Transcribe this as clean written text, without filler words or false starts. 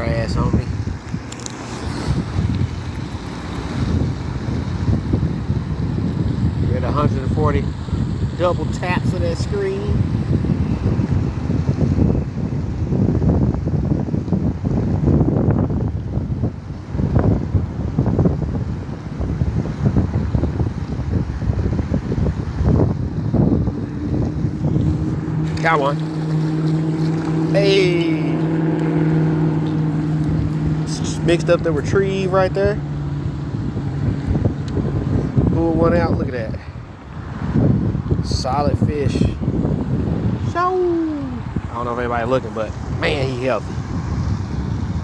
ass on me. We're at 140 double taps of that screen. Got one. Hey. Just mixed up the retrieve right there. Pull one out. Look at that. Solid fish. So I don't know if anybody's looking, but man, he healthy.